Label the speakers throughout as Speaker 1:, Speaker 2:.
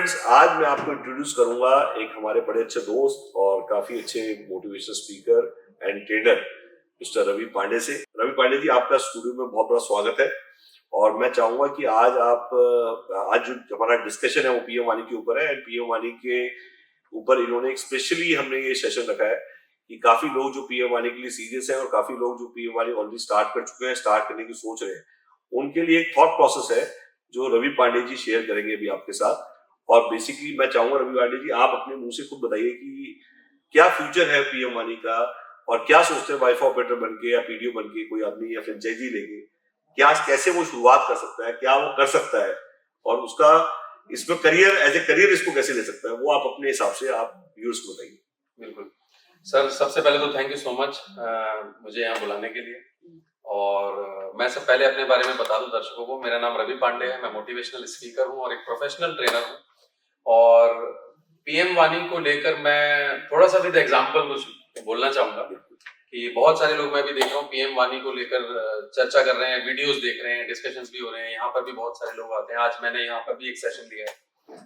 Speaker 1: Friends, आज मैं आपको इंट्रोड्यूस करूंगा एक हमारे बड़े अच्छे दोस्त और काफी अच्छे motivational speaker and trainer mister Ravi Pandey से। रवि पांडे जी, आपका स्टूडियो में बहुत बड़ा स्वागत है। और मैं चाहूंगा कि आज जो हमारा डिस्कशन है वो पीएम वाणी के ऊपर है। एंड पीएम वाणी के ऊपर इन्होंने स्पेशली हमने ये सेशन रखा है कि काफी लोग जो पीएम वाणी के लिए सीरियस हैं और काफी लोग जो पीएम वाणी ऑलरेडी स्टार्ट कर चुके हैं, स्टार्ट करने की सोच रहे हैं, उनके लिए एक थॉट प्रोसेस है जो रवि पांडे जी शेयर करेंगे अभी आपके साथ। और बेसिकली मैं चाहूंगा रवि पांडे जी, आप अपने मुंह से खुद बताइए कि क्या फ्यूचर है पीएम वाणी का, और क्या सोचते हैं वाइफ ऑपरेटर बन के या पीडीओ बन के कोई आदमी या फ्रेंचाइजी लेके, क्या कैसे वो शुरुआत कर सकता है, क्या वो कर सकता है, और उसका इसमें करियर एज ए करियर इसको कैसे ले सकता है, वो आप अपने हिसाब से आप व्यूअर्स को बताइए।
Speaker 2: बिल्कुल सर, सबसे पहले तो थैंक यू सो मच मुझे यहाँ बुलाने के लिए। और मैं सब पहले अपने बारे में बता दूं दर्शकों को। मेरा नाम रवि पांडे है, मैं मोटिवेशनल स्पीकर हूँ और एक प्रोफेशनल ट्रेनर हूँ। और पीएम वाणी को लेकर मैं थोड़ा सा विद एग्जांपल कुछ बोलना चाहूंगा कि बहुत सारे लोग मैं भी देख रहा हूँ पीएम वाणी को लेकर चर्चा कर रहे हैं, वीडियोस देख रहे हैं, डिस्कशंस भी हो रहे हैं। यहाँ पर भी बहुत सारे लोग आते हैं। आज मैंने यहाँ पर भी एक सेशन लिया है।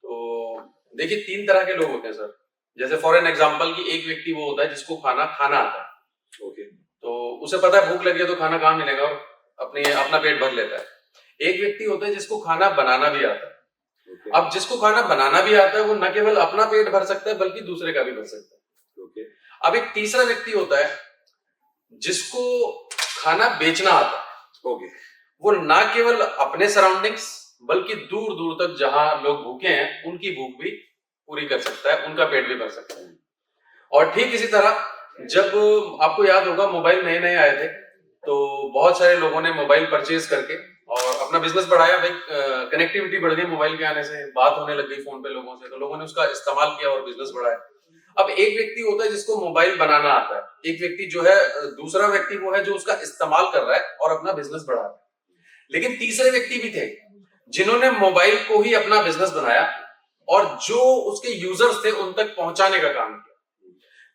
Speaker 2: तो देखिए, 3 तरह के लोग होते हैं सर। जैसे फॉर एन एग्जाम्पल कि एक व्यक्ति वो होता है जिसको खाना आता है।
Speaker 1: ओके।
Speaker 2: तो उसे पता है भूख लगी है तो खाना कहाँ मिलेगा और अपना पेट भर लेता है। एक व्यक्ति होता है जिसको खाना बनाना भी आता है। अब जिसको खाना बनाना भी आता है वो न केवल अपना पेट भर सकता है बल्कि दूसरे का भी भर सकता है। अब एक तीसरा व्यक्ति होता है जिसको खाना बेचना आता है। वो ना केवल अपने सराउंडिंग्स बल्कि दूर दूर तक जहां लोग भूखे हैं उनकी भूख भी पूरी कर सकता है, उनका पेट भी भर सकता है। और ठीक इसी तरह जब आपको याद होगा मोबाइल नए नए आए थे तो बहुत सारे लोगों ने मोबाइल परचेज करके और अपना बिजनेस बढ़ाया। भाई कनेक्टिविटी बढ़ गई मोबाइल के आने से, बात होने लग गई फोन पे लोगों से, तो लोगों ने उसका इस्तेमाल किया और बिजनेस बढ़ाया। अब एक व्यक्ति होता है जिसको मोबाइल बनाना आता है, एक व्यक्ति जो है, दूसरा व्यक्ति वो है जो उसका इस्तेमाल कर रहा है और अपना बिजनेस बढ़ा रहा है। लेकिन तीसरे व्यक्ति भी थे जिन्होंने मोबाइल को ही अपना बिजनेस बनाया और जो उसके यूजर्स थे उन तक पहुंचाने का काम किया।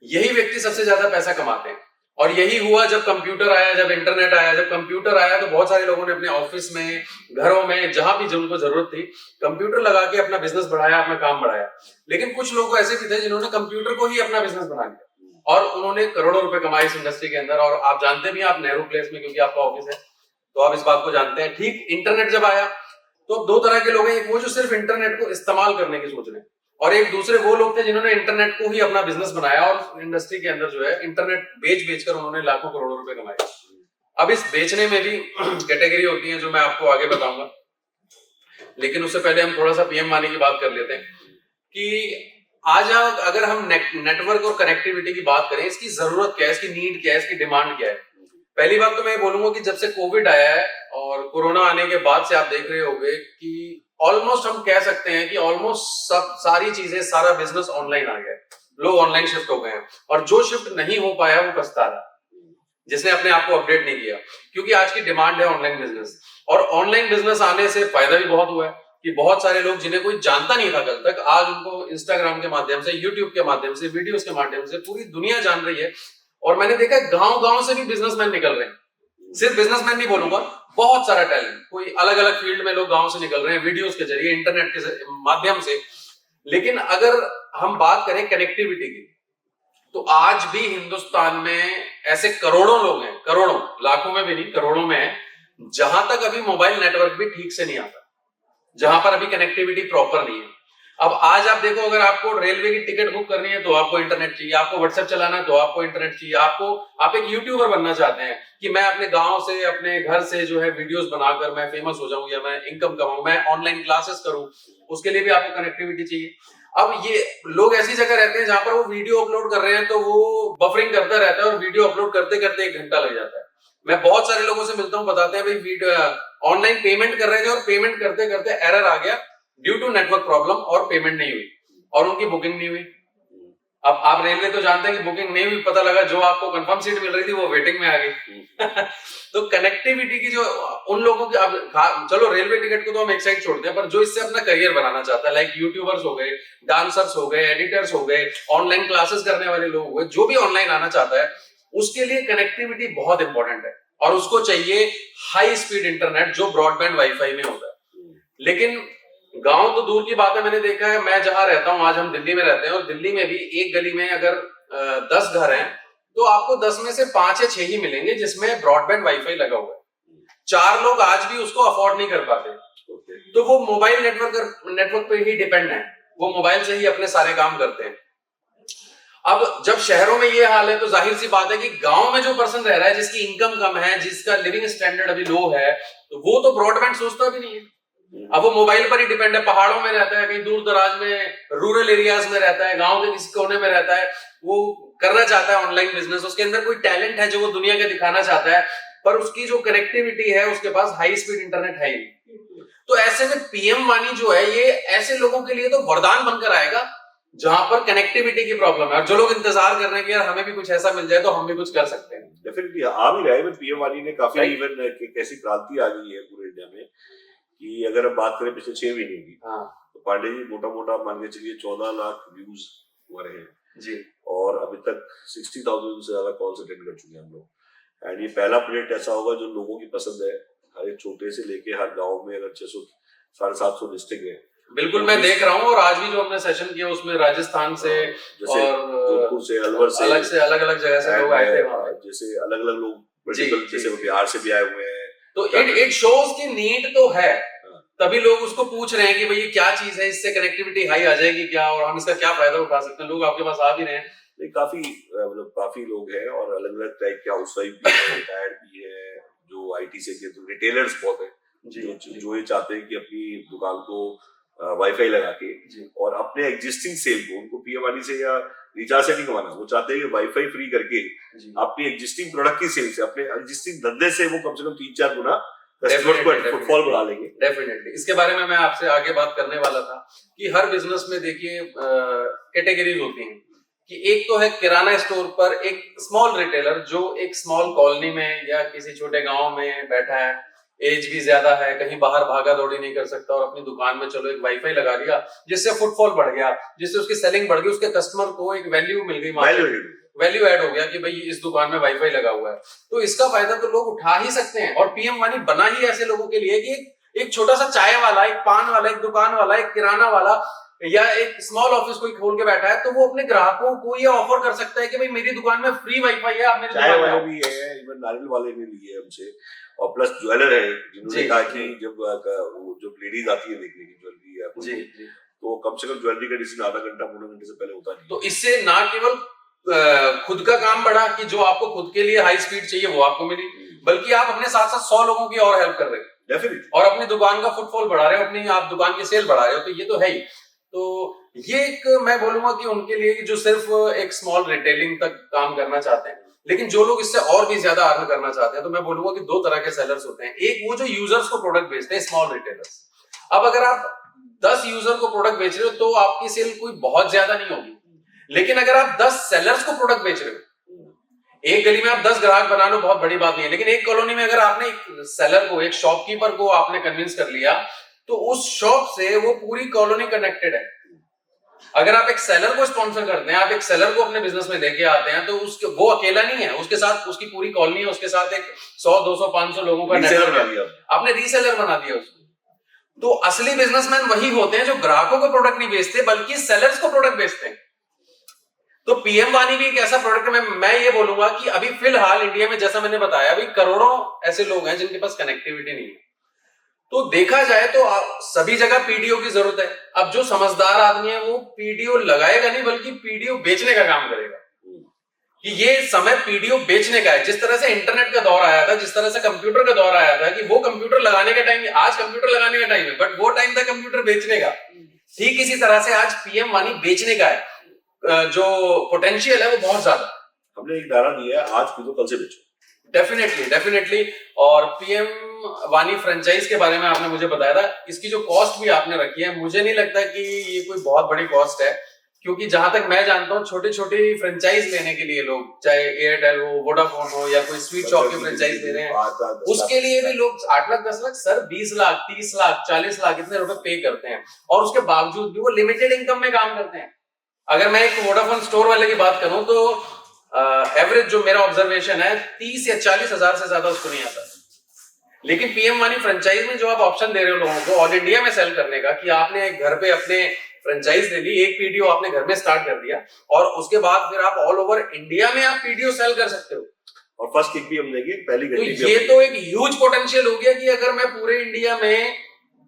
Speaker 2: यही व्यक्ति सबसे ज्यादा पैसा कमाते हैं। और यही हुआ जब कंप्यूटर आया, जब इंटरनेट आया। जब कंप्यूटर आया तो बहुत सारे लोगों ने अपने ऑफिस में, घरों में, जहां भी जिनको जरूरत थी, कंप्यूटर लगा के अपना बिजनेस बढ़ाया, अपना काम बढ़ाया। लेकिन कुछ लोग ऐसे भी थे जिन्होंने कंप्यूटर को ही अपना बिजनेस बना लिया और उन्होंने करोड़ों रुपए कमाए इस इंडस्ट्री के अंदर। और आप जानते भी, आप नेहरू प्लेस में, क्योंकि आपका ऑफिस है तो आप इस बात को जानते हैं। ठीक इंटरनेट जब आया तो 2 तरह के लोग हैं। एक वो जो सिर्फ इंटरनेट को इस्तेमाल करने की सोच रहे हैं, और एक दूसरे वो लोग थे जिन्होंने इंटरनेट को ही अपना बिजनेस बनाया और इंडस्ट्री के अंदर जो है इंटरनेट बेचकर उन्होंने लाखों करोड़ों रुपए कमाए। अब इस बेचने में भी कैटेगरी होती है जो मैं आपको आगे बताऊंगा। लेकिन उससे पहले हम थोड़ा सा पीएम वाणी की बात कर लेते हैं कि आज अगर हम नेटवर्क और कनेक्टिविटी की बात करें, इसकी जरूरत क्या है, इसकी नीड क्या है, इसकी डिमांड क्या है। पहली बात तो मैं बोलूंगा कि जब से कोविड आया है और कोरोना आने के बाद से आप देख रहे होंगे कि ऑलमोस्ट हम कह सकते हैं कि ऑलमोस्ट सारी चीजें, सारा बिजनेस ऑनलाइन आ गया है। लोग ऑनलाइन शिफ्ट हो गए हैं और जो शिफ्ट नहीं हो पाया वो पछता रहा, जिसने अपने आप को अपडेट नहीं किया। क्योंकि आज की डिमांड है ऑनलाइन बिजनेस, और ऑनलाइन बिजनेस आने से फायदा भी बहुत हुआ है कि बहुत सारे लोग जिन्हें कोई जानता नहीं था कल तक, आज उनको इंस्टाग्राम के माध्यम से, यूट्यूब के माध्यम से, वीडियोस के माध्यम से पूरी दुनिया जान रही है। और मैंने देखा गांव गांव से भी बिजनेसमैन निकल रहे हैं। सिर्फ बिजनेसमैन नहीं बोलूंगा, बहुत सारा टैलेंट, कोई अलग अलग फील्ड में लोग गांव से निकल रहे हैं वीडियोस के जरिए, इंटरनेट के माध्यम से। लेकिन अगर हम बात करें कनेक्टिविटी की, तो आज भी हिंदुस्तान में ऐसे करोड़ों लोग हैं, करोड़ों, लाखों में भी नहीं, करोड़ों में है, जहां तक अभी मोबाइल नेटवर्क भी ठीक से नहीं आता, जहां पर अभी कनेक्टिविटी प्रॉपर नहीं है। अब आज आप देखो, अगर आपको रेलवे की टिकट बुक करनी है तो आपको इंटरनेट चाहिए, आपको व्हाट्सएप चलाना है तो आपको इंटरनेट चाहिए, आप एक यूट्यूबर बनना चाहते हैं कि मैं अपने गांव से, अपने घर से जो है वीडियोस बनाकर मैं फेमस हो जाऊं या मैं इनकम कमाऊं, मैं ऑनलाइन क्लासेस करूं, उसके लिए भी आपको कनेक्टिविटी चाहिए। अब ये लोग ऐसी जगह रहते हैं जहां पर वो वीडियो अपलोड कर रहे हैं तो वो बफरिंग करता रहता है और वीडियो अपलोड करते करते 1 घंटा लग जाता है। मैं बहुत सारे लोगों से मिलता हूं, बताते हैं भाई ऑनलाइन पेमेंट कर रहे थे और पेमेंट करते करते एरर आ गया ड्यू टू नेटवर्क प्रॉब्लम और पेमेंट नहीं हुई और उनकी बुकिंग नहीं हुई। अब आप रेलवे तो जानते हैं कि बुकिंग नहीं हुई, पता लगा जो आपको कंफर्म सीट मिल रही थी वो वेटिंग में आ गई। तो कनेक्टिविटी की जो उन लोगों की, अब चलो रेलवे टिकट को तो हम एक साइड छोड़ते हैं, पर जो इससे अपना करियर बनाना चाहता है, लाइक यूट्यूबर्स हो गए, डांसर्स हो गए, एडिटर्स हो गए, ऑनलाइन क्लासेस करने वाले लोग हो गए, जो भी ऑनलाइन आना चाहता है, उसके लिए कनेक्टिविटी बहुत इंपॉर्टेंट है और उसको चाहिए हाई स्पीड इंटरनेट जो ब्रॉडबैंड वाईफाई में होता है। लेकिन गांव तो दूर की बात है, मैंने देखा है, मैं जहां रहता हूं, आज हम दिल्ली में रहते हैं, और दिल्ली में भी एक गली में अगर 10 घर हैं तो आपको 10 में से 5 या 6 ही मिलेंगे जिसमें ब्रॉडबैंड वाईफाई लगा हुआ है। 4 लोग आज भी उसको अफोर्ड नहीं कर पाते, तो वो मोबाइल नेटवर्क पे ही डिपेंड है, वो मोबाइल से ही अपने सारे काम करते हैं। अब जब शहरों में ये हाल है तो जाहिर सी बात है कि गांव में जो पर्सन रह रहा है, जिसकी इनकम कम है, जिसका लिविंग स्टैंडर्ड अभी लो है, तो वो तो ब्रॉडबैंड सोचता भी नहीं है। अब वो मोबाइल पर ही डिपेंड है, पहाड़ों में रहता है, कहीं दूर दराज में, रूरल एरियाज में रहता है, गांव के किसी कोने में रहता है, वो करना चाहता है ऑनलाइन बिजनेस, उसके अंदर कोई टैलेंट है जो वो दुनिया के दिखाना चाहता है, पर उसकी जो कनेक्टिविटी है, उसके पास हाई स्पीड इंटरनेट है ही नहीं। तो ऐसे में पीएम वानी जो है, ये ऐसे लोगों के लिए तो वरदान बनकर आएगा जहां पर कनेक्टिविटी की प्रॉब्लम है, और जो लोग इंतजार कर रहे हैं कि यार हमें भी कुछ ऐसा मिल जाए तो हम भी कुछ कर सकते हैं।
Speaker 1: डेफिनेटली आ भी रहा है, पीएम वानी ने काफी इवन कैसी क्रांति आ गई है पूरे इंडिया में कि अगर हम बात करें पिछले 6 महीने की, तो पांडे जी मोटा मोटा मान के चलिए 14 लाख व्यूज हुए हैं
Speaker 2: जी,
Speaker 1: और अभी तक 60,000 से ज्यादा कॉल्स अटेंड कर चुके हैं हम लोग। एंड ये पहला प्रोजेक्ट ऐसा होगा जो लोगों की पसंद है, हर एक छोटे से लेके हर गाँव में अगर 600 750 डिस्ट्रिक्ट है।
Speaker 2: बिल्कुल मैं देख रहा हूँ, और आज भी जो हमने सेशन किया उसमें राजस्थान से
Speaker 1: जैसे
Speaker 2: और
Speaker 1: जोधपुर से, अलवर से
Speaker 2: अलग अलग जगह से लोग आए थे वहाँ।
Speaker 1: जैसे अलग अलग लोग जैसे बिहार से भी आए हुए हैं,
Speaker 2: तो इट शोज की नीड तो है, तभी लोग उसको पूछ रहे हैं कि भाई ये क्या चीज है, इससे कनेक्टिविटी हाई आ जाएगी क्या, और हम इसका क्या फायदा उठा सकते हैं। लोग आपके पास आ भी रहे हैं,
Speaker 1: नहीं काफी मतलब काफी लोग हैं और अलग अलग टाइप के हाउस वाइफ भी है, रिटायर्ड भी है, जो आईटी से के, तो रिटेलर्स बहुत है जो ये चाहते हैं कि अपनी दुकान को वाईफाई लगा के और अपने एग्जिस्टिंग सेल को, उनको पीएम वाली से या रिचार्ज से नहीं कमाना, वो चाहते हैं कि वाईफाई फ्री करके अपनी एग्जिस्टिंग प्रोडक्ट की सेल से, अपने एग्जिस्टिंग धंधे से वो कम से कम 3-4 गुना फुटफॉल बढ़ा लेंगे।
Speaker 2: डेफिनेटली इसके बारे में मैं आपसे आगे बात करने वाला था कि हर बिजनेस में देखिए कैटेगरीज होती हैं, कि एक तो है किराना स्टोर पर एक स्मॉल रिटेलर जो एक स्मॉल कॉलोनी में या किसी छोटे गांव में बैठा है, एज भी ज्यादा है, कहीं बाहर भागा दौड़ी नहीं कर सकता, और अपनी दुकान में चलो एक वाईफाई लगा दिया, जिससे फुटफॉल बढ़ गया, जिससे उसकी सेलिंग बढ़ गई, उसके कस्टमर को एक वैल्यू मिल गई, वैल्यू ऐड हो गया कि भाई इस दुकान में वाईफाई लगा हुआ है, तो इसका फायदा तो लोग उठा ही सकते हैं। और पीएम वानी बना ही ऐसे लोगों के लिए कि एक छोटा सा चाय वाला, एक पान वाला, एक दुकान वाला, एक किराना वाला या एक स्मॉल ऑफिस कोई खोल के बैठा है, तो वो अपने ग्राहकों को ये ऑफर कर सकता है कि भाई मेरी दुकान में फ्री वाईफाई है, आप मेरी
Speaker 1: चाय वाले भी है, इवन नारियल वाले ने लिए हमसे, और प्लस ज्वेलर है जिन्होंने कहा कि जब लेडीज आती है देखने की ज्वेलरी या कुछ, तो कम से कम ज्वेलरी का डिसीजन आधा घंटा पौने घंटे से पहले होता नहीं।
Speaker 2: तो इससे ना केवल खुद का काम बढ़ा कि जो आपको खुद के लिए हाई स्पीड चाहिए वो आपको मिली, बल्कि आप अपने साथ साथ 100 लोगों की और हेल्प कर रहे हो
Speaker 1: डेफिनेटली,
Speaker 2: और अपनी दुकान का फुटफॉल बढ़ा रहे हो, अपनी आप दुकान की सेल बढ़ा रहे हो, तो ये तो है ही। तो ये एक मैं बोलूंगा कि उनके लिए जो सिर्फ एक स्मॉल रिटेलिंग तक काम करना चाहते हैं, लेकिन जो लोग इससे और भी ज्यादा अर्न करना चाहते हैं, तो मैं बोलूंगा कि 2 तरह के सेलर्स होते हैं। एक वो जो यूजर्स को प्रोडक्ट बेचते हैं, स्मॉल रिटेलर्स। अब अगर आप 10 यूजर को प्रोडक्ट बेच रहे हो तो आपकी सेल कोई बहुत ज्यादा नहीं होगी, लेकिन अगर आप 10 सेलर्स को प्रोडक्ट बेच रहे हो, एक गली में आप 10 ग्राहक बना लो, बहुत बड़ी बात नहीं है, लेकिन एक कॉलोनी में अगर आपने एक सेलर को, एक शॉपकीपर को आपने कन्विंस कर लिया, तो उस शॉप से वो पूरी कॉलोनी कनेक्टेड है। अगर आप एक सेलर को स्पॉन्सर करते हैं, आप एक सेलर को अपने बिजनेस में लेके आते हैं, तो उसके वो अकेला नहीं है, उसके साथ उसकी पूरी कॉलोनी है, उसके साथ एक 100, 200, 500 लोगों का नेटवर्क है, आपने रीसेलर बना दिया उसको। तो असली बिजनेसमैन वही होते हैं जो ग्राहकों को प्रोडक्ट नहीं बेचते बल्कि सेलर्स को प्रोडक्ट बेचते हैं। तो पीएम वानी भी एक ऐसा प्रोडक्ट है। मैं ये बोलूंगा कि अभी फिलहाल इंडिया में, जैसा मैंने बताया, अभी करोड़ों ऐसे लोग हैं जिनके पास कनेक्टिविटी नहीं है। तो देखा जाए तो सभी जगह पीडीओ की जरूरत है। अब जो समझदार आदमी है वो पीडीओ लगाएगा नहीं, बल्कि पीडीओ बेचने का काम करेगा, कि ये समय पीडीओ बेचने का है। जिस तरह से इंटरनेट का दौर आया था, जिस तरह से कंप्यूटर का दौर आया था, कि वो कंप्यूटर लगाने का टाइम, आज कंप्यूटर लगाने का टाइम है, बट वो टाइम था कंप्यूटर बेचने का। ठीक इसी तरह से आज पीएम वानी बेचने का है। जो पोटेंशियल है वो बहुत ज्यादा।
Speaker 1: हमने एक नारा दिया है, आज खरीदो कल से बेचो।
Speaker 2: डेफिनेटली। और पीएम वानी फ्रेंचाइज के बारे में आपने मुझे बताया था, इसकी जो कॉस्ट भी आपने रखी है, मुझे नहीं लगता कि ये कोई बहुत बड़ी कॉस्ट है, क्योंकि जहां तक मैं जानता हूँ छोटी छोटी फ्रेंचाइज लेने के लिए लोग, चाहे एयरटेल हो, वोडाफोन हो, या कोई स्वीट शॉप की फ्रेंचाइज ले रहे हैं, उसके लिए भी लोग 8 लाख 10 लाख सर 20 लाख 30 लाख 40 लाख इतने रुपए पे करते हैं, और उसके बावजूद भी वो लिमिटेड इनकम में काम करते हैं। अगर मैं एक वोडाफोन स्टोर वाले की बात करूं तो एवरेज जो मेरा ऑब्जर्वेशन है 30 या 40 हजार से ज्यादा उसको नहीं आता, लेकिन पीएम वानी फ्रेंचाइज में जो आप ऑप्शन दे रहे हो लोगों को ऑल इंडिया में सेल करने का, कि आपने एक घर पे अपने फ्रेंचाइज ले ली, एक पीडीओ आपने घर में स्टार्ट कर दिया और उसके बाद फिर आप ऑल ओवर इंडिया में आप पीडीओ सेल कर सकते हो,
Speaker 1: और फर्स्ट किक भी हम देंगे, पहली
Speaker 2: तो
Speaker 1: घंटी भी
Speaker 2: ये
Speaker 1: हम
Speaker 2: तो एक ह्यूज पोटेंशियल हो गया कि अगर मैं पूरे इंडिया में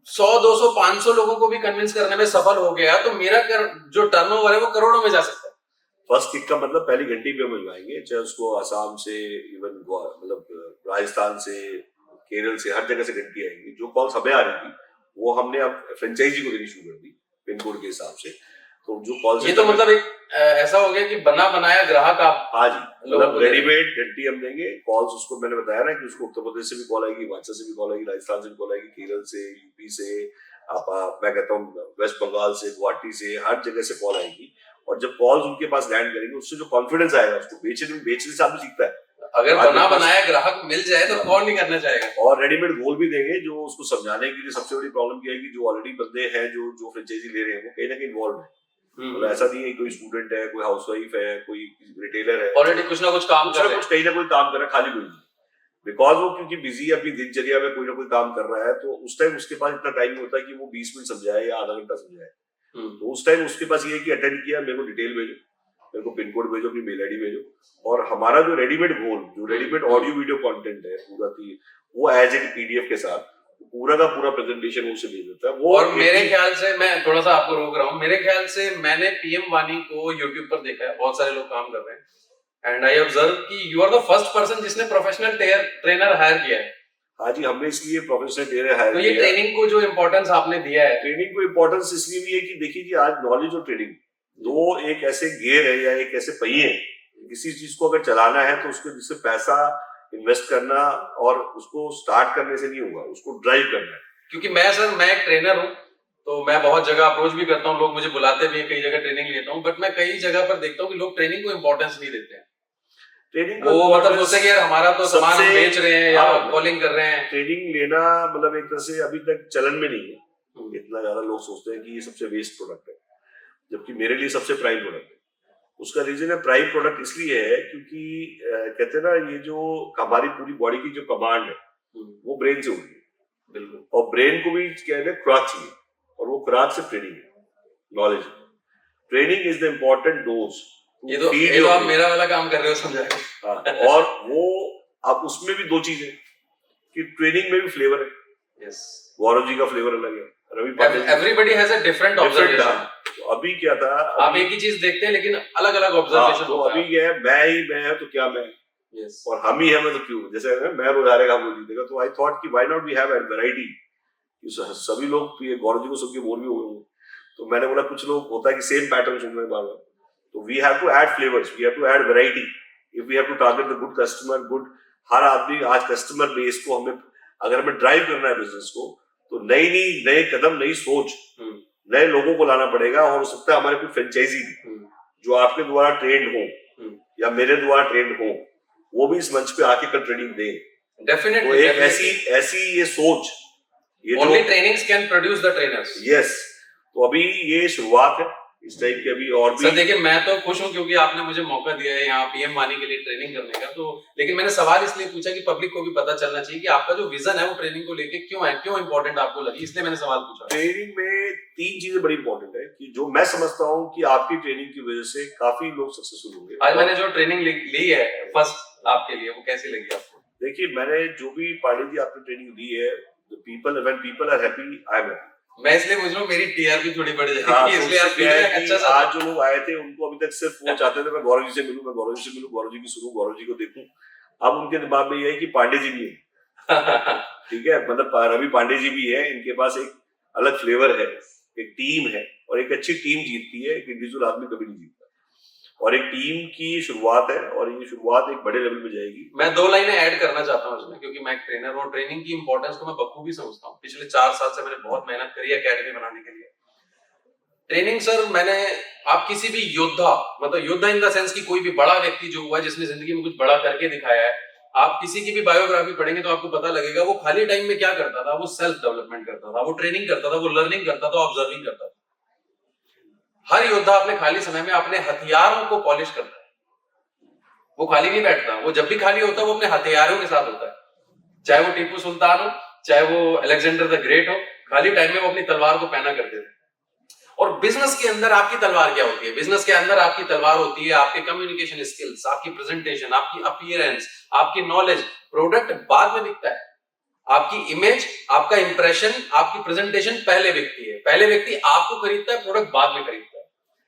Speaker 2: 100, 200, 500 लोगों को भी कन्विंस करने में सफल हो गया तो मेरा जो टर्नओवर है वो करोड़ों में जा सकता है।
Speaker 1: फर्स्ट किक का मतलब पहली घंटी पे हम मिलवाएंगे, चाहे उसको असम से, इवन मतलब राजस्थान से, केरल से, हर जगह से घंटी आएंगी। जो कॉल्स हमें आ रही थी वो हमने अब फ्रेंचाइजी को देनी शुरू कर दी पिन कोड के हिसाब से। तो जो कॉल
Speaker 2: ये तो मतलब एक ऐसा हो गया कि बना बनाया ग्राहक आप,
Speaker 1: हाँ जी, मतलब रेडीमेड घंटी हम देंगे। कॉल्स उसको मैंने बताया ना कि उसको उत्तर प्रदेश से भी कॉल आएगी, हिमाचल से भी कॉल आएगी, राजस्थान से भी कॉल आएगी, केरल से, यूपी से, मैं कहता हूँ वेस्ट बंगाल से, गुवाहाटी से, हर जगह से कॉल आएगी। और जब कॉल्स उनके पास लैंड करेंगे उससे जो कॉन्फिडेंस आएगा, उसको बेचने से आदमी सीखता है।
Speaker 2: अगर बना बनाया ग्राहक मिल जाए तो कौन नहीं करना चाहेगा।
Speaker 1: और रेडीमेड घोल भी देंगे जो उसको समझाने के लिए। सबसे बड़ी प्रॉब्लम क्या है कि जो ऑलरेडी बंदे हैं जो फ्रेंचाइजी ले रहे हैं वो कहीं ना कहीं इन्वॉल्व है। मतलब ऐसा नहीं है कोई स्टूडेंट है, कोई हाउसवाइफ है, कोई रिटेलर है,
Speaker 2: ऑलरेडी कुछ ना कुछ काम कर रहा है,
Speaker 1: कुछ कहीं ना कोई काम कर रहा है, खाली कोई नहीं। बिकॉज वो क्योंकि बिजी है अपनी दिनचर्या में, कोई ना कोई काम कर रहा है, तो उस टाइम उसके पास इतना टाइम नहीं होता कि वो 20 मिनट समझाए या आधा घंटा समझाए। तो उस टाइम उसके पास ये है कि अटेंड किया, मेरे को डिटेल भेजो, मेरे को पिन कोड भेजो, अपनी मेल आईडी भेजो, और हमारा जो रेडीमेड घोल, जो रेडीमेड ऑडियो वीडियो कंटेंट है पूरा की वो एज ए पीडीएफ के साथ पूरा का पूरा प्रेजेंटेशन उसे भेज देता है वो।
Speaker 2: और मेरे ख्याल से, मैं थोड़ा सा आपको रोक रहा हूँ, मेरे ख्याल से मैंने पीएम वानी को यूट्यूब पर देखा है, बहुत सारे लोग काम कर रहे हैं, एंड आई ऑब्जर्व कि you are the first person जिसने प्रोफेशनल ट्रेनर हायर किया है।
Speaker 1: हाँ जी, हमने इसलिए प्रोफेशनल ट्रेनर हायर
Speaker 2: तो ये ट्रेनिंग को जो इम्पोर्टेंस आपने दिया है,
Speaker 1: ट्रेनिंग को इम्पोर्टेंस इसलिए भी है कि देखिए जी, आज नॉलेज और ट्रेनिंग दो एक ऐसे गियर है या एक ऐसे पहिए हैं। किसी चीज को अगर चलाना है तो उसके जिससे पैसा इन्वेस्ट करना और उसको स्टार्ट करने से नहीं होगा, उसको ड्राइव करना है।
Speaker 2: क्योंकि मैं एक ट्रेनर हूँ, तो मैं बहुत जगह अप्रोच भी करता हूँ, लोग मुझे बुलाते भी हैं, कई जगह ट्रेनिंग लेता हूँ, बट मैं कई जगह पर देखता हूँ कि लोग ट्रेनिंग को इम्पोर्टेंस नहीं देते हैं।
Speaker 1: ट्रेनिंग
Speaker 2: वो मतलब सोचते कि यार हमारा तो सामान हम बेच रहे हैं या कॉलिंग कर रहे हैं।
Speaker 1: ट्रेनिंग लेना मतलब एक तरह से अभी तक चलन में नहीं है। इतना ज्यादा लोग सोचते हैं कि ये सबसे वेस्ट प्रोडक्ट है, जबकि मेरे लिए सबसे प्राइम प्रोडक्ट है। उसका रीजन है, प्राइम प्रोडक्ट इसलिए है क्योंकि कहते हैं ना, ये जो हमारी पूरी बॉडी की जो कमांड है वो ब्रेन से होती है। बिल्कुल। और ब्रेन को भी कहते हैं खुराक चाहिए, और वो खुराक से ट्रेनिंग है, knowledge. Training is the important dose.
Speaker 2: ये तो आप मेरा वाला काम कर रहे हो, समझा।
Speaker 1: हाँ, और वो आप उसमें भी दो चीजें कि ट्रेनिंग में भी फ्लेवर है।
Speaker 2: यस,
Speaker 1: गौरव जी का फ्लेवर अलग है, Ravi Pandey,
Speaker 2: everybody has a different observation.
Speaker 1: तो अभी क्या था,
Speaker 2: आप एक ही चीज देखते हैं लेकिन अलग अलग ऑब्जर्वेशन
Speaker 1: तो
Speaker 2: होता है।
Speaker 1: अभी क्या है, मैं ही मैं है तो क्या मैं,
Speaker 2: यस,
Speaker 1: और हम ही है मैं तो क्यों। जैसे मैं रोजारे का वो जीतेगा, तो आई थॉट कि why not we have a variety. सभी लोग ये गौरव जी को सुन के बोर भी हो गए, तो मैंने बोला कुछ लोग होता है कि सेम पैटर्न सुन रहे हैं बार-बार, तो we have to add flavours, we have to add variety, if we have to target the good customer, good. हर आदमी आज कस्टमर बेस को हमें, अगर हमें ड्राइव करना है बिजनेस को, तो नए कदम, नई सोच, नए लोगों को लाना पड़ेगा। और हो सकता है हमारे कोई फ्रेंचाइजी भी जो आपके द्वारा ट्रेंड हो या मेरे द्वारा ट्रेंड हो, वो भी इस मंच पे आके कल ट्रेनिंग दें।
Speaker 2: डेफिनेटली।
Speaker 1: तो एक ऐसी ये सोच, ये
Speaker 2: only trainings can produce the trainers.
Speaker 1: Yes, तो अभी ये शुरुआत है इस टाइप की। अभी और भी
Speaker 2: सर देखिए, मैं तो खुश हूं क्योंकि आपने मुझे मौका दिया है यहाँ पीएम वानी के लिए ट्रेनिंग करने का। तो लेकिन मैंने सवाल इसलिए पूछा कि पब्लिक को भी पता चलना चाहिए कि आपका जो विजन है वो ट्रेनिंग को लेके क्यों है, क्यों इंपॉर्टेंट आपको लगी, इसलिए मैंने सवाल पूछा।
Speaker 1: ट्रेनिंग में 3 चीजें बड़ी इंपॉर्टेंट है कि जो मैं समझता हूँ कि आपकी ट्रेनिंग की वजह से काफी लोग सक्सेसफुल होंगे।
Speaker 2: आज मैंने जो ट्रेनिंग ली है फर्स्ट आपके लिए, वो कैसी लगी आपको?
Speaker 1: देखिए, मैंने जो भी पांडे जी आपने ट्रेनिंग दी है, when people are happy, I am happy।
Speaker 2: मैं इसलिए पूछ रहा हूँ, मेरी टीआरपी थोड़ी बढ़ जाएगी।
Speaker 1: हाँ,
Speaker 2: इसलिए आप अच्छा सा।
Speaker 1: आज जो लोग आए थे उनको अभी तक सिर्फ वो चाहते थे मैं गौरव जी से मिलूं, मैं गौरव जी से मिलूं, गौरव जी की सुनूं, गौरव जी को देखूं। अब उनके दिमाग में ये है कि पांडे जी भी है। ठीक है, मतलब रवि पांडे जी भी है, इनके पास एक अलग फ्लेवर है, एक टीम है, और एक अच्छी टीम जीतती है, एक इंडिविजुअल आदमी कभी नहीं जीतता। और एक टीम की शुरुआत है, और ये शुरुआत एक बड़े लेवल पे जाएगी।
Speaker 2: मैं 2 लाइनें ऐड करना चाहता हूँ इसमें, क्योंकि मैं एक ट्रेनर हूँ और ट्रेनिंग की इंपॉर्टेंस को मैं बखूबी समझता हूँ। पिछले 4 साल से मैंने बहुत मेहनत करी है एकेडमी बनाने के लिए। ट्रेनिंग सर, आप किसी भी योद्धा, मतलब योद्धा इन द सेंस की कोई भी बड़ा व्यक्ति जो हुआ जिसने जिंदगी में कुछ बड़ा करके दिखाया है, आप किसी की भी बायोग्राफी पढ़ेंगे तो आपको पता लगेगा वो खाली टाइम में क्या करता था। वो सेल्फ डेवलपमेंट करता था, वो ट्रेनिंग करता था, वो लर्निंग करता था, ऑब्जर्विंग करता था। हर योद्धा अपने खाली समय में अपने हथियारों को पॉलिश करता है। वो खाली नहीं बैठता, वो जब भी खाली होता है वो अपने हथियारों के साथ होता है। चाहे वो टीपू सुल्तान हो, चाहे वो अलेक्जेंडर द ग्रेट हो, खाली टाइम में वो अपनी तलवार को पहना करते थे। और बिजनेस के अंदर आपकी तलवार क्या होती है? बिजनेस के अंदर आपकी तलवार होती है आपके कम्युनिकेशन स्किल्स, आपकी प्रेजेंटेशन, आपकी अपीयरेंस, आपकी नॉलेज। प्रोडक्ट बाद में बिकता है, आपकी इमेज, आपका इंप्रेशन, आपकी प्रेजेंटेशन पहले बिकती है। पहले व्यक्ति आपको खरीदता है, प्रोडक्ट बाद में खरीदता है।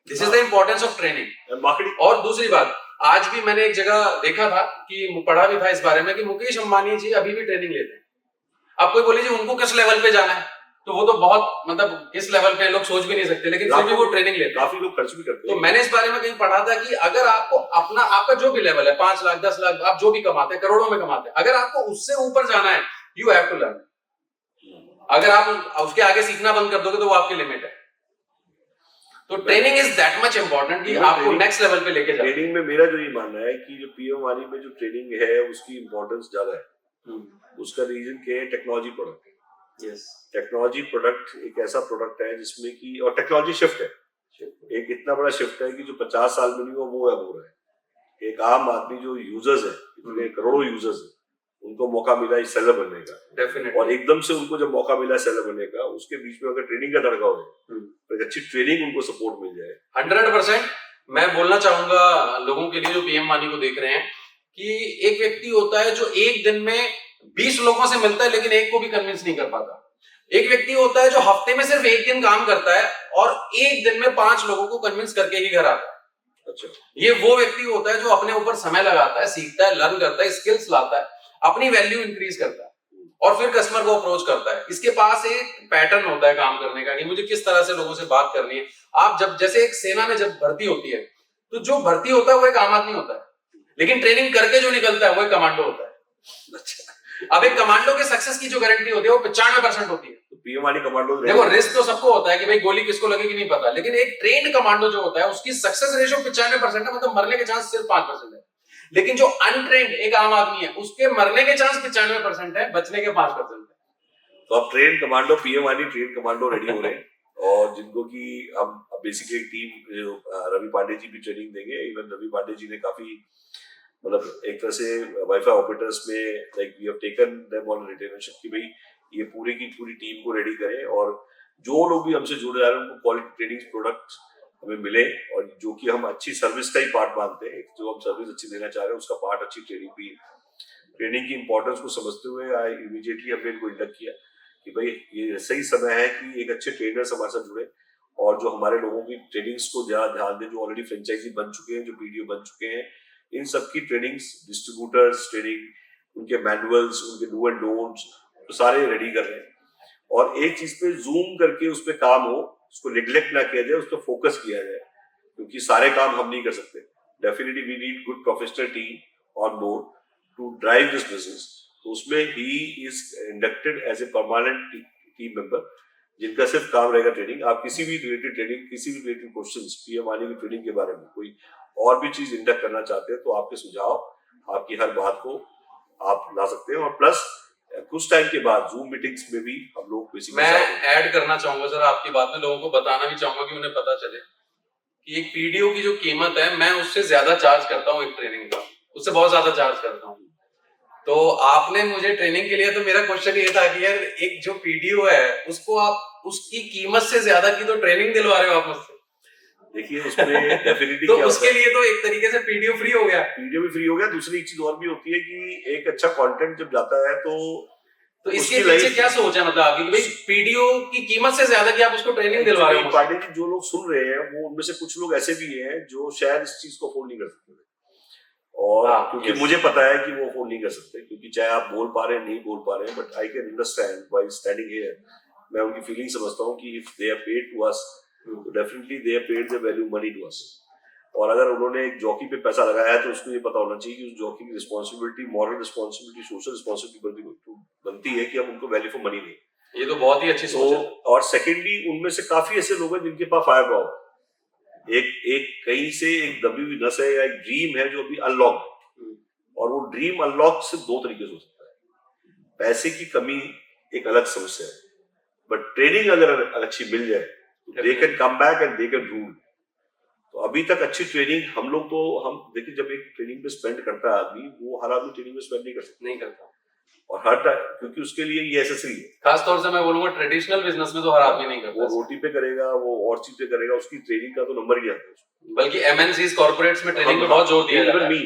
Speaker 2: This is the importance of training.
Speaker 1: Marketing.
Speaker 2: और दूसरी बात, आज भी मैंने एक जगह देखा था कि पढ़ा भी था इस बारे में कि मुकेश अंबानी जी अभी भी ट्रेनिंग लेते हैं। आप कोई बोले जी उनको किस लेवल पे जाना है, तो वो तो बहुत मतलब इस लेवल पे लोग सोच भी नहीं सकते, लेकिन फिर भी वो ट्रेनिंग लेते हैं।
Speaker 1: काफी लोग खर्च भी करते हैं।
Speaker 2: तो मैंने इस बारे में कहीं पढ़ा था कि अगर आपको अपना आपका जो भी लेवल है 5 लाख 10 लाख आप जो भी कमाते हैं, करोड़ों में कमाते हैं, अगर आपको उससे ऊपर जाना है, यू हैव टू लर्न। अगर आप उसके आगे सीखना बंद कर दोगे तो वो आपकी लिमिट है। तो training is that much important कि आपको नेक्स्ट लेवल पे लेके जाए।
Speaker 1: ट्रेनिंग में मेरा जो ये मानना है कि जो पीएम वाणी में जो ट्रेनिंग है उसकी इंपॉर्टेंस ज्यादा है। उसका रीजन क्या है? Technology product.
Speaker 2: Yes,
Speaker 1: technology product एक ऐसा प्रोडक्ट है जिसमें कि, और टेक्नोलॉजी शिफ्ट है, एक इतना बड़ा शिफ्ट है कि जो 50 साल में नहीं हुआ वो अब हो रहा है। एक आम आदमी जो यूजर्स है, इतने करोड़ों यूजर्स है, उनको मौका मिला इस सेलर बनने का।
Speaker 2: डेफिनेटली।
Speaker 1: और एकदम से उनको जब मौका मिला सेलर बनने का, उसके बीच में अगर ट्रेनिंग का तड़का हो, तो एक अच्छी ट्रेनिंग उनको सपोर्ट मिल जाए।
Speaker 2: 100% मैं बोलना चाहूंगा लोगों के लिए जो पीएम वाणी को देख रहे हैं कि एक व्यक्ति होता है जो एक दिन में 20 लोगों से मिलता है लेकिन एक को भी कन्विंस नहीं कर पाता। एक व्यक्ति होता है जो हफ्ते में सिर्फ एक दिन काम करता है और एक दिन में 5 लोगों को कन्विंस करके ही घर आता है।
Speaker 1: अच्छा,
Speaker 2: ये वो व्यक्ति होता है जो अपने ऊपर समय लगाता है, सीखता है, लर्न करता है, स्किल्स लाता है, अपनी वैल्यू इंक्रीज करता है और फिर कस्टमर को अप्रोच करता है। इसके पास एक पैटर्न होता है काम करने का कि मुझे किस तरह से लोगों से बात करनी है। आप जब जैसे एक सेना में जब भर्ती होती है तो जो भर्ती होता है वो एक आम आदमी होता है, लेकिन ट्रेनिंग करके जो निकलता है वो एक कमांडो होता है।
Speaker 1: अच्छा।
Speaker 2: अब एक कमांडो के सक्सेस की जो गारंटी होती है वो 95% होती है।
Speaker 1: तो पीएम वाणी कमांडो
Speaker 2: देखो रिस्क तो सबको होता है कि भाई गोली किसको लगेगी नहीं पता, लेकिन एक ट्रेन्ड कमांडो जो होता है उसकी सक्सेस रेशियो 95% है, मतलब मरने के चांस सिर्फ 5% है। लेकिन जो अनट्रेन्ड एक आम आदमी है उसके मरने के चांस 95% है, बचने के 5% है।
Speaker 1: तो अब ट्रेन कमांडो पीएम वाणी ट्रेन कमांडो रेडी हो रहे हैं और जिनको कि हम बेसिकली टीम जो रवि पांडे जी भी ट्रेनिंग देंगे। इवन रवि पांडे जी ने काफी मतलब एक तरह से वाईफाई ऑपरेटर्स में like we have taken them on retainership कि भाई ये पूरी की पूरी टीम को रेडी करें और जो लोग भी हमसे जुड़े जा रहे हैं उनको क्वालिटी ट्रेनिंग प्रोडक्ट्स हमें मिले और जो कि हम अच्छी सर्विस का ही पार्ट मानते हैं, जो हम सर्विस अच्छी देना चाह रहे हैं उसका पार्ट अच्छी ट्रेनिंग भी। ट्रेनिंग की इंपॉर्टेंस को समझते हुए आई इमीडिएटली हमने इनको इंडक्ट किया कि भाई ये सही समय है कि एक अच्छे ट्रेनर्स हमारे साथ जुड़े और जो हमारे लोगों की ट्रेनिंग्स को ज्यादा ध्यान दें, जो ऑलरेडी फ्रेंचाइजी बन चुके हैं, जो पीडीओ बन चुके हैं, इन सबकी ट्रेनिंग्स, डिस्ट्रीब्यूटर्स ट्रेनिंग, उनके मैनुअल्स, उनके डू एंड डोंट्स तो सारे रेडी कर रहे हैं। और एक चीज पे जूम करके उस पर काम हो, उसको निग्लेक्ट ना किया जाए, उस पर फोकस किया जाए, क्योंकि सारे काम हम नहीं कर सकते। Definitely we need good professional team on board to drive this business. तो उसमें he is inducted as a permanent team member जिनका सिर्फ काम रहेगा ट्रेनिंग। आप किसी भी रिलेटेड ट्रेनिंग, किसी भी रिलेटेड क्वेश्चंस पीएम वाणी की ट्रेनिंग के बारे में कोई और भी चीज इंडक्ट करना चाहते हैं तो आपके सुझाव, आपकी हर बात को आप ला सकते हैं। और प्लस कुछ टाइम के बाद जूम मीटिंग्स में भी हम लोग बेसिकली
Speaker 2: मैं ऐड करना चाहूंगा सर आपकी बात में, लोगों को बताना भी चाहूंगा कि उन्हें पता चले कि एक पीडीओ की जो कीमत है मैं उससे ज्यादा चार्ज करता हूँ, एक ट्रेनिंग का उससे बहुत ज्यादा चार्ज करता हूँ। तो आपने मुझे ट्रेनिंग के लिए, तो मेरा क्वेश्चन ये था कि यार एक जो पीडीओ है उसको आप उसकी कीमत से ज्यादा की तो ट्रेनिंग दिलवा रहे हो आप मुझसे।
Speaker 1: देखिए उसमें डेफिनेटली
Speaker 2: तो उसके लिए तो एक तरीके से पीडीओ फ्री हो गया।
Speaker 1: पीडीओ भी फ्री हो गया। दूसरी एक चीज और भी होती है कि एक अच्छा कंटेंट जब जाता है तो
Speaker 2: इसके पीछे क्या सोच है मतलब आपकी कि भाई पीडीओ की कीमत से ज्यादा कि आप उसको ट्रेनिंग दिलवा रहे हो?
Speaker 1: पांडे जी जो लोग सुन रहे हैं वो उनमें से कुछ लोग ऐसे भी हैं जो शायद इस चीज को अफोर्ड नहीं कर सकते, और क्योंकि मुझे पता है कि वो अफोर्ड नहीं कर सकते, क्योंकि चाहे आप बोल पा रहे हैं नहीं बोल पा रहे हैं, but I can understand why standing here. मैं उनकी फीलिंग समझता हूँ कि if they are paid to us तो definitely they are paid the value money to us. और अगर उन्होंने एक जॉकी पे पैसा लगाया है तो उसको ये पता होना चाहिए कि उस जॉकी की responsibility, moral responsibility, social responsibility बनती है कि हम उनको वैल्यू फॉर मनी दें।
Speaker 2: ये तो बहुत ही अच्छी सोच है।
Speaker 1: और सेकेंडली उनमें से काफी ऐसे लोग हैं जिनके पास फायर पावर, एक कहीं से एक दबी हुई नस है या एक ड्रीम है जो अभी अनलॉक है, और वो ड्रीम अनलॉक सिर्फ दो तरीके से हो सकता है। पैसे की कमी एक अलग समस्या है, बट ट्रेनिंग अगर अच्छी मिल जाए तो they can come back and they can rule. तो अभी तक अच्छी ट्रेनिंग हम देखिए जब एक ट्रेनिंग पे स्पेंड करता है आदमी, वो हर आदमी ट्रेनिंग में स्पेंड नहीं कर सकता,
Speaker 2: नहीं करता।
Speaker 1: और हर क्योंकि उसके लिए ये एसेसरी है।
Speaker 2: खास तौर से मैं बोलूंगा ट्रेडिशनल बिजनेस में तो हर आदमी नहीं करता
Speaker 1: वो रोटी पे करेगा, वो और चीज पे करेगा, उसकी ट्रेनिंग का तो नंबर ही नहीं आता उसको।
Speaker 2: बल्कि एमएनसीज कॉर्पोरेट्स में ट्रेनिंग पे बहुत जोर दिया जाता है।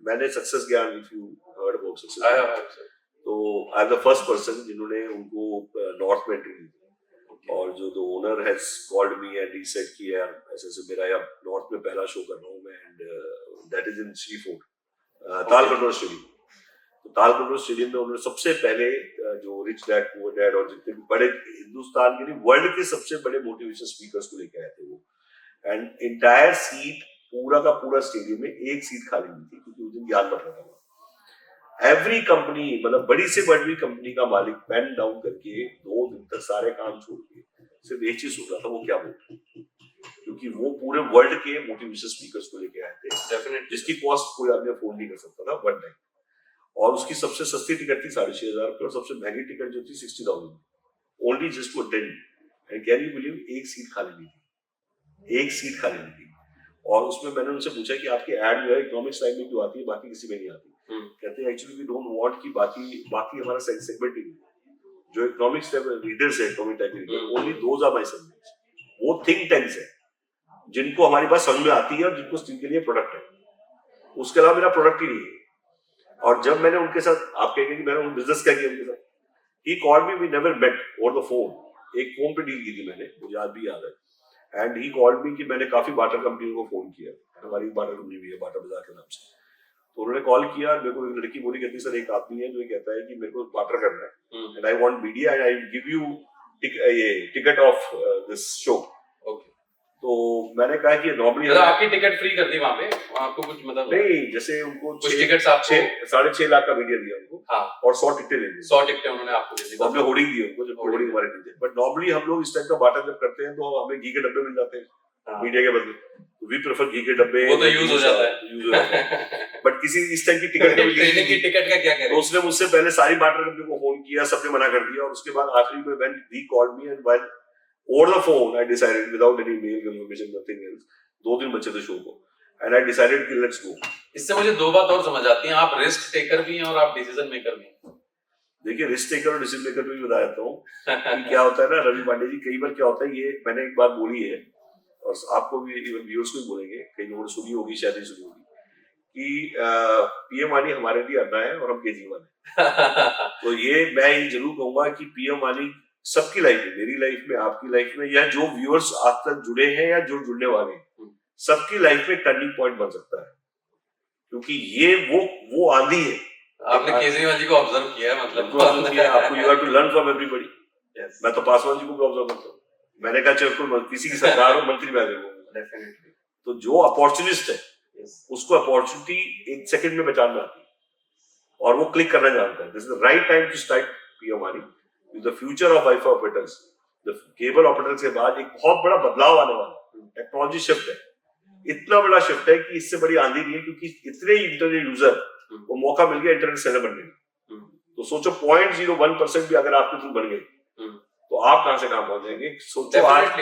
Speaker 1: मैंने सक्सेस ज्ञान, if you heard about success, तो I am the first person जिन्होंने उनको नॉर्थ में एंट्री दी। और जो the owner has called me and he said कि यार ऐसे ऐसे मेरा यार नॉर्थ में पहला शो कर रहा हूँ मैं, एंड दैट इज इन सी फोर्ट, तालकटोरा स्टेडियम। तो तालकटोरा स्टेडियम में उन्होंने सबसे पहले जो रिच डैड पुअर डैड और जितने भी बड़े हिंदुस्तान के नहीं वर्ल्ड के सबसे बड़े मोटिवेशन स्पीकर्स को लेके आए थे वो। एंड इंटायर सीट, पूरा का पूरा स्टेडियम में एक सीट खाली नहीं थी, क्योंकि उस दिन ज्ञान बट रहा था। एवरी कंपनी, मतलब बड़ी से बड़ी कंपनी का मालिक पेन डाउन करके 2 दिन तक सारे काम छोड़ के सिर्फ एक चीज सोच रहा था, वो क्या बोलूं, क्योंकि वो पूरे वर्ल्ड के मोटिवेशन स्पीकर्स को लेके आए थे, जिसकी कॉस्ट कोई आदमी अफोर्ड नहीं कर सकता था वन टाइम। और उसकी सबसे सस्ती टिकट थी 6,500 रुपये, और सबसे महंगी टिकट जो थी 60,000, only just to attend. And can you believe, एक सीट खाली नहीं थी, एक सीट खाली नहीं थी। और उसमें मैंने उनसे पूछा कि आपकी एड जो है इकोनॉमिक्स लाइन में क्यों आती है, बाकी किसी में नहीं आती। कहते हैं एक्चुअली वी डोंट वांट कि बाकी हमारा सेगमेंट ही नहीं, जो इकोनॉमिक्स रीडर्स है, economic type reader, only those are my segments. वो थिंक टैंक्स है जिनको हमारी बात समझ में आती है और जिनके लिए प्रोडक्ट है, उसके अलावा मेरा प्रोडक्ट ही नहीं है। और जब मैंने उनके साथ, आप कहेंगे कि मैंने बिजनेस क्या किया उनके साथ, he called me, we never met over the phone, एक फोन पे डील की थी मैंने, मुझे आज भी याद है। एंड ही कॉल्ड मी कि मैंने काफी बाटर कंपनियों को फोन किया, हमारी बाटर कंपनी भी है बाटा बाजार के नाम से। तो उन्होंने कॉल किया, मेरे को एक लड़की बोली, कहती सर एक आदमी है जो कहता है कि मेरे को बाटर करना है, and I want media and I give you ये टिकट ऑफ दिस शो। तो मैंने कहा कि नॉर्मली
Speaker 2: आपकी टिकट फ्री कर दी वहां पे, आपको कुछ मतलब
Speaker 1: नहीं, जैसे उनको
Speaker 2: कुछ टिकट्स आपको
Speaker 1: 6.5 लाख का मीडिया दिया उनको,
Speaker 2: हाँ,
Speaker 1: और 100 टिकटें ले ली,
Speaker 2: 100 टिकटें उन्होंने आपको दे दी,
Speaker 1: तो हमने होर्डिंग दी उनको, जब होर्डिंग हमारे दी। बट नॉर्मली हम लोग इस टाइप का बाटा जब करते हैं तो हमें घी के डब्बे मिल जाते हैं मीडिया के बदले, वी प्रेफर घी के डब्बे,
Speaker 2: वो तो यूज हो जाता है।
Speaker 1: बट किसी इस टाइप की टिकट
Speaker 2: ट्रेनिंग की टिकट का क्या करें?
Speaker 1: तो उसने मुझसे पहले सारी बाटर कंपनी को फोन किया, सबने मना कर दिया, और उसके बाद आखिरी में when he called me and when over the phone I decided without any mail confirmation, nothing else, 2 दिन बचे थे शो को, एंड आई डिसाइडेड कि लेट्स गो।
Speaker 2: इससे मुझे 2 बात और समझ आती हैं, आप रिस्क टेकर भी हैं और आप डिसीजन मेकर भी हैं।
Speaker 1: देखिए, रिस्क टेकर और डिसीजन मेकर भी बता देता हूँ कि क्या होता है ना रवि पांडे जी, कई बार क्या होता है, ये मैंने एक बात बोली है और आपको भी, इवन व्यूअर्स को भी बोलेंगे, कई लोगों ने सुनी होगी, शायद नहीं सुनी होगी, कि पीएम वानी हमारे लिए अन्ना है और हम केजरीवाल है। तो ये मैं ये जरूर कहूंगा कि पीएम वानी सबकी लाइफ में, मेरी लाइफ में, आपकी लाइफ में, या जो व्यूअर्स आज तक जुड़े हैं या जो जुड़ने वाले हैं, सबकी लाइफ में टर्निंग पॉइंट बन सकता है, क्योंकि ये वो आंधी है।
Speaker 2: आपने केजरीवाल जी को ऑब्जर्व किया है, मतलब
Speaker 1: आपको you have to learn from everybody. मैं तो पासवान जी को भी ऑब्जर्व करता हूँ, मैंने कहा चाहे किसी की सरकार हो, मंत्री मैं देखूंगा, तो जो अपॉर्चुनिस्ट है उसको अपॉर्चुनिटी एक सेकंड में पहचान में आती है और वो क्लिक करना जानता है। This is the right time to start PM वानी, the future of WiFi operators. The cable operators के बाद एक बहुत बड़ा बदलाव आने वाला है, टेक्नोलॉजी शिफ्ट है, इतना बड़ा शिफ्ट है कि इससे बड़ी आंधी नहीं है, क्योंकि इतने इंटरनेट यूजर को मौका मिल गया इंटरनेट सेलर बनने का। तो सोचो 0.01% भी अगर आपके थ्रू बन गए तो आप कहां से कहां पहुंच जाएंगे। सोचो आज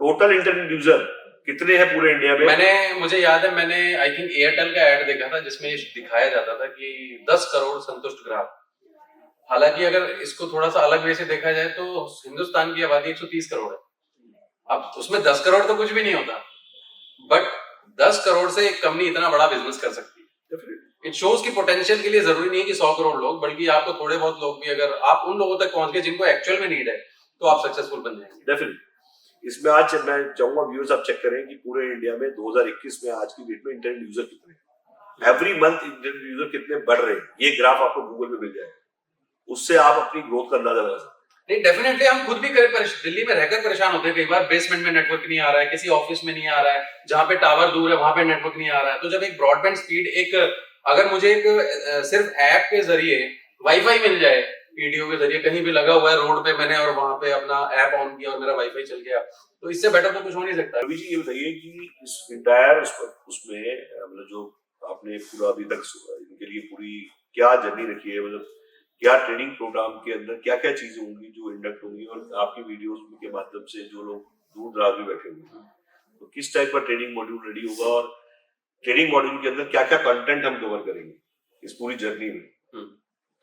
Speaker 1: टोटल इंटरनेट यूजर कितने हैं पूरे इंडिया में।
Speaker 2: मुझे याद है, मैंने आई थिंक एयरटेल का ऐड देखा था जिसमें दिखाया जाता था कि 10 करोड़ संतुष्ट ग्राहक। हालांकि अगर इसको थोड़ा सा अलग वे से देखा जाए तो हिंदुस्तान की आबादी 130 करोड़ है। अब उसमें 10 करोड़ तो कुछ भी नहीं होता, बट 10 करोड़ से एक कंपनी इतना बड़ा बिजनेस कर सकती है। इट शोज की पोटेंशियल के लिए जरूरी नहीं है कि 100 करोड़ लोग, बल्कि आपको थोड़े बहुत लोग भी, अगर आप उन लोगों तक पहुंच गए जिनको एक्चुअल में नीड है, तो आप सक्सेसफुल बन जाएंगे।
Speaker 1: डेफिनेटली। इसमें आज मैं चाहूंगा व्यूअर्स आप चेक करें कि पूरे इंडिया में 2021 में आज की डेट में इंटरनेट यूजर कितने हैं, एवरी मंथ इंटरनेट यूजर कितने बढ़ रहे हैं, ये ग्राफ आपको गूगल पे मिल जाएगा, उससे आप अपनी ग्रोथ का अंदाजा लगा सकते हैं।
Speaker 2: नहीं, डेफिनेटली हम खुद भी दिल्ली में रहकर परेशान होते हैं कई बार, बेसमेंट में नेटवर्क नहीं आ रहा है, किसी ऑफिस में नहीं आ रहा है, जहां पे टावर दूर है वहां पे नेटवर्क नहीं आ रहा है। तो जब एक ब्रॉडबैंड स्पीड, अगर मुझे सिर्फ ऐप के जरिए वाईफाई मिल जाए, पीडीओ के जरिए कहीं भी लगा हुआ है रोड पे मैंने, और वहां पे अपना ऐप ऑन किया और मेरा वाईफाई चल गया, तो इससे बेटर तो कुछ हो नहीं सकता।
Speaker 1: रवि जी, ये बताइए कि इस इंटायर उसमें मतलब जो आपने पूरा अभी तक इनके लिए पूरी क्या जर्नी रखी है, मतलब क्या ट्रेनिंग प्रोग्राम के अंदर क्या क्या चीजें होंगी जो इंडक्ट होंगी, और आपकी वीडियोस के माध्यम से जो लोग दूर दराज में बैठे हुए हैं तो किस टाइप का ट्रेनिंग मॉड्यूल रेडी होगा, और ट्रेनिंग मॉड्यूल के अंदर क्या क्या कंटेंट हम कवर करेंगे इस पूरी जर्नी में,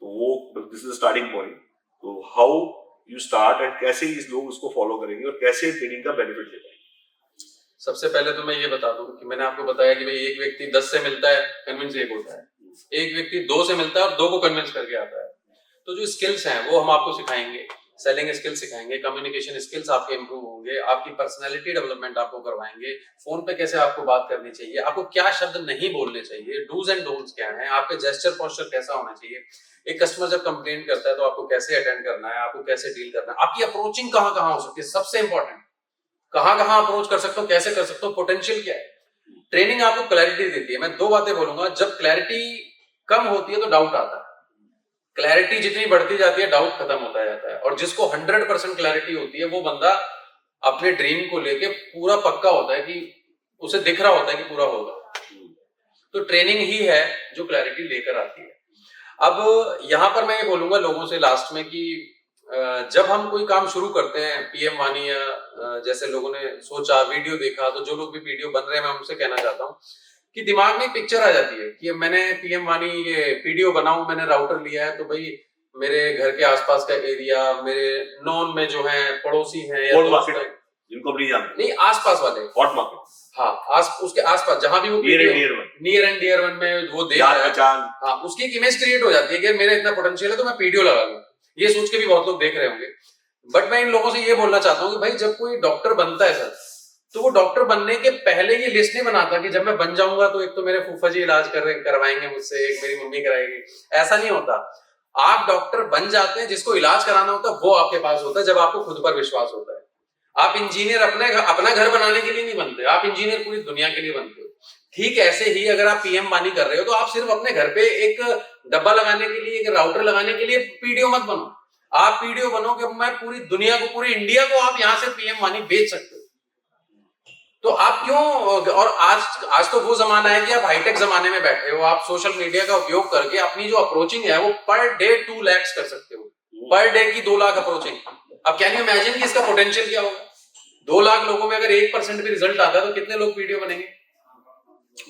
Speaker 1: तो तो वो दिस इज स्टार्टिंग पॉइंट। तो हाउ यू स्टार्ट एंड कैसे इस लोग उसको फॉलो करेंगे और कैसे ट्रेनिंग का बेनिफिट ले पाएंगे?
Speaker 2: सबसे पहले तो मैं ये बता दूं कि मैंने आपको बताया कि भाई एक व्यक्ति 10 से मिलता है, कन्विंस एक होता है, एक व्यक्ति 2 से मिलता है और 2 को कन्विंस करके आता है। तो जो स्किल्स हैं वो हम आपको सिखाएंगे, सेलिंग स्किल्स सिखाएंगे, कम्युनिकेशन स्किल्स आपके इंप्रूव होंगे, आपकी पर्सनैलिटी डेवलपमेंट आपको करवाएंगे, फोन पे कैसे आपको बात करनी चाहिए, आपको क्या शब्द नहीं बोलने चाहिए, डूज एंड डोंट्स क्या है, आपके जेस्चर पोस्चर कैसा होना चाहिए, एक कस्टमर जब कंप्लेंट करता है तो आपको कैसे अटेंड करना है, आपको कैसे डील करना है, आपकी अप्रोचिंग कहाँ कहाँ हो सकती है, सबसे इंपॉर्टेंट कहाँ कहाँ अप्रोच कर सकता हूँ, कैसे कर सकता हूँ, पोटेंशियल क्या है। ट्रेनिंग आपको क्लैरिटी देती है। मैं 2 बातें बोलूंगा, जब क्लैरिटी कम होती है तो डाउट आता है, क्लैरिटी जितनी बढ़ती जाती है डाउट खत्म होता जाता है, और जिसको 100% क्लैरिटी होती है वो बंदा अपने ड्रीम को लेके पूरा पक्का होता है कि उसे दिख रहा होता है कि पूरा होगा। तो ट्रेनिंग ही है जो क्लैरिटी लेकर आती है। अब यहाँ पर मैं ये बोलूंगा लोगों से लास्ट में कि जब हम कोई काम शुरू करते हैं, पीएम वानी या जैसे लोगों ने सोचा, वीडियो देखा, तो जो लोग भी वीडियो बन रहे हैं मैं उनसे कहना चाहता हूँ कि दिमाग में एक पिक्चर आ जाती है कि मैंने पीएम वानी ये वीडियो बनाऊं, मैंने राउटर लिया है तो भाई मेरे घर के आसपास का एरिया, मेरे नॉन में जो है पड़ोसी हैं या
Speaker 1: Cold
Speaker 2: दोस्त
Speaker 1: market,
Speaker 2: हैं,
Speaker 1: जिनको नहीं जानते,
Speaker 2: नहीं आसपास वाले,
Speaker 1: हॉट मार्केट,
Speaker 2: हाँ उसके आसपास जहां भी वो
Speaker 1: near and dear one,
Speaker 2: near and dear one में वो देख
Speaker 1: याद
Speaker 2: रहा है,
Speaker 1: पहचान,
Speaker 2: हाँ उसकी एक इमेज क्रिएट हो जाती है कि मेरा इतना पोटेंशियल है तो मैं पीडीओ लगा लूं। ये सोच के भी बहुत लोग देख रहे होंगे। बट मैं इन लोगों से ये बोलना चाहता हूँ कि भाई जब कोई डॉक्टर बनता है सर, तो वो डॉक्टर बनने के पहले ये लिस्ट नहीं बनाता कि जब मैं बन जाऊंगा तो एक तो मेरे फूफा जी इलाज करवाएंगे मुझसे, एक मेरी मम्मी कराएगी। ऐसा नहीं होता। आप डॉक्टर बन जाते हैं, जिसको इलाज कराना होता है वो आपके पास होता है जब आपको खुद पर विश्वास होता है। आप इंजीनियर अपना घर बनाने के लिए नहीं बनते, आप इंजीनियर पूरी दुनिया के लिए बनते हो। ठीक ऐसे ही अगर आप पीएम वानी कर रहे हो तो आप सिर्फ अपने घर पे एक डब्बा लगाने के लिए, एक राउटर लगाने के लिए पीडीओ मत बनो। आप पीडीओ बनो कि मैं पूरी दुनिया को, पूरी इंडिया को आप यहां से पीएम वानी बेच सकते हो। तो आप क्यों, और आज तो वो जमाना है कि आप हाईटेक जमाने में बैठे हो, आप सोशल मीडिया का उपयोग करके अपनी जो अप्रोचिंग है वो पर डे 2 लाख कर सकते हो, पर डे की 2 लाख अप्रोचिंग। अब कैन यू इमेजिन कि इसका पोटेंशियल क्या होगा? 2 लाख लोगों में अगर 1% भी रिजल्ट आता है तो कितने लोग वीडियो बनेंगे?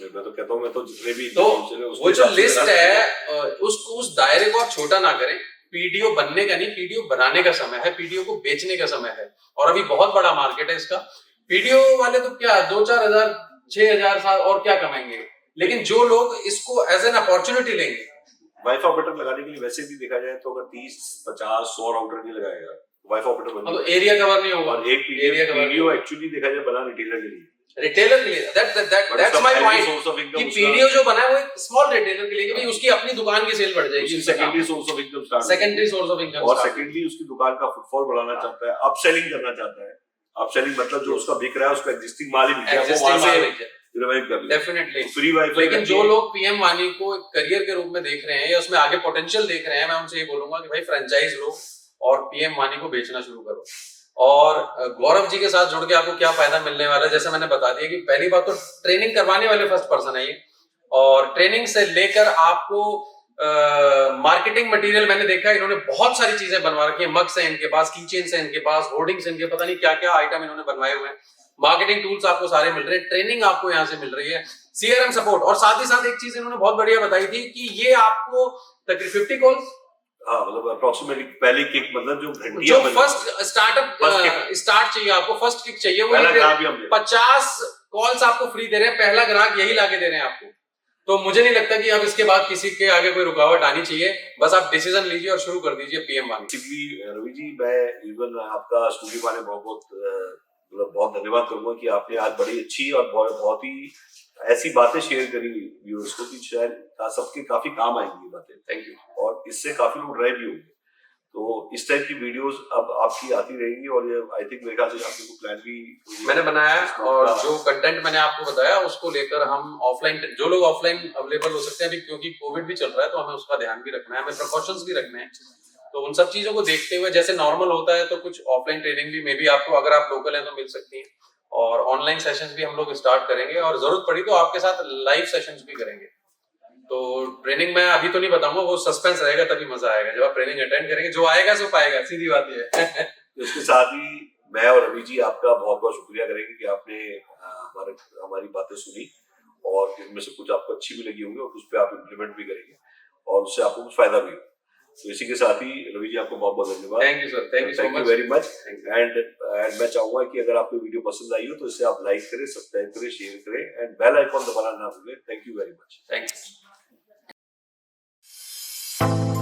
Speaker 1: मैं तो कहता हूँ, मैं तो जितने भी
Speaker 2: तो वो जो लिस्ट है उस दायरे को आप छोटा ना करें। पीडीओ बनने का नहीं, पीडीओ बनाने का समय है, पीडीओ को बेचने का समय है, और अभी बहुत बड़ा मार्केट है इसका। पीडीओ वाले तो क्या 2-4 हजार 6,000 साल और क्या कमाएंगे, लेकिन जो लोग इसको एज एन अपॉर्चुनिटी लेंगे।
Speaker 1: वाईफाई ऑपरेटर लगाने के लिए वैसे भी देखा जाए तो अगर 30-50-100 राउटर नहीं लगाएगा वाईफाई ऑपरेटर बन
Speaker 2: तो एरिया कवर नहीं होगा,
Speaker 1: और एक पीडीओ एक्चुअली देखा जाए बना रिटेलर के लिए,
Speaker 2: रिटेलर के लिए। दैट्स माय पॉइंट कि पीडीओ जो बना है वो एक स्मॉल रिटेलर के लिए कि भाई उसकी अपनी दुकान की सेल बढ़ जाएगी,
Speaker 1: secondary source of income start,
Speaker 2: secondary source of income,
Speaker 1: और सेकेंडली उसकी दुकान का फुटफॉल बढ़ाना चाहता है, अपसेलिंग करना चाहता है। अपसेलिंग मतलब जो उसका बिक रहा है उसका एग्जिस्टिंग माल ही बिक गया, वो वहां से रिवाइव कर ले
Speaker 2: डेफिनेटली
Speaker 1: फ्री वाईफाई।
Speaker 2: लेकिन जो लोग पीएम वानी को एक करियर के रूप में देख रहे हैं या उसमें आगे पोटेंशियल देख रहे हैं, मैं उनसे ये बोलूंगा कि भाई फ्रेंचाइज लो और पीएम वानी को बेचना शुरू करो। और गौरव जी के साथ जुड़ के आपको क्या फायदा मिलने वाला है, जैसे मैंने बता दिया कि पहली बात तो ट्रेनिंग करवाने वाले फर्स्ट पर्सन है ये, और ट्रेनिंग से लेकर आपको मार्केटिंग मटेरियल मैंने देखा इन्होंने बहुत सारी चीजें बनवा रखी है, मग्स है इनके पास, की चेन्स है इनके पास, होर्डिंग्स है इनके, पता नहीं क्या क्या आइटम इन्होंने बनवाए हुए हैं। मार्केटिंग टूल्स आपको सारे मिल रहे हैं, ट्रेनिंग आपको यहाँ से मिल रही है, सीआरएम सपोर्ट, और साथ ही साथ एक चीज इन्होंने बहुत बढ़िया बताई थी कि ये आपको तकरीबन 50 कॉल्स,
Speaker 1: हाँ मतलब अप्रोक्सीमेटली पहली किक, मतलब जो
Speaker 2: जो फर्स्ट स्टार्ट चाहिए आपको, फर्स्ट किक चाहिए, वो 50 कॉल्स आपको फ्री दे रहे हैं, पहला ग्राहक यही लाके दे रहे हैं आपको। तो मुझे नहीं लगता कि अब इसके बाद किसी के आगे कोई रुकावट आनी चाहिए, बस आप डिसीजन लीजिए और शुरू कर दीजिए पीएम वानी।
Speaker 1: रवि जी, मैं इवन आपका स्टूडियो वाले मतलब बहुत धन्यवाद करूंगा कि आपने आज बड़ी अच्छी और बहुत ही ऐसी बातें शेयर करी व्यूअर्स को कि शायद सबके काफी काम आएंगी ये बातें।
Speaker 2: Thank you.
Speaker 1: और इससे काफी लोग रहे भी होंगे, तो इस टाइप की वीडियोस अब आपकी आती रहेंगी, और ये आई थिंक मेरे ख्याल से आपने को प्लान भी
Speaker 2: मैंने बनाया है, और जो कंटेंट मैंने आपको बताया उसको लेकर हम ऑफलाइन, जो लोग ऑफलाइन अवेलेबल हो सकते हैं अभी क्योंकि कोविड भी चल रहा है तो हमें उसका ध्यान भी रखना है, हमें प्रिकॉशंस भी रखने हैं, तो उन सब चीजों को देखते हुए जैसे नॉर्मल होता है तो कुछ ऑफलाइन ट्रेनिंग भी मे बी आपको, अगर आप लोकल हैं तो मिल सकती है, और ऑनलाइन सेशंस भी हम लोग स्टार्ट करेंगे, और जरूरत पड़ी तो आपके साथ लाइव सेशंस भी करेंगे। तो ट्रेनिंग मैं अभी तो नहीं बताऊंगा, वो सस्पेंस रहेगा, तभी मजा आएगा जब आप ट्रेनिंग अटेंड करेंगे, जो आएगा सो पाएगा, सीधी बात ये है।
Speaker 1: इसके साथ ही मैं और रवि जी आपका बहुत बहुत शुक्रिया करेंगे कि आपने हमारी बातें सुनी, और इनमें से कुछ आपको अच्छी भी लगी होंगी और उस पर आप इम्प्लीमेंट भी करेंगे और उससे आपको कुछ फायदा भी हो। तो इसी के साथ ही रवि जी आपको बहुत बहुत धन्यवाद।
Speaker 2: Thank you sir, thank you so
Speaker 1: thank you
Speaker 2: much.
Speaker 1: Very much. And मैं चाहूंगा कि अगर आपको वीडियो पसंद आई हो तो इसे आप लाइक करें, सब्सक्राइब करें, शेयर करें एंड बेल आइकॉन दबाना ना भूलें। Thank you very much.
Speaker 2: Thank you.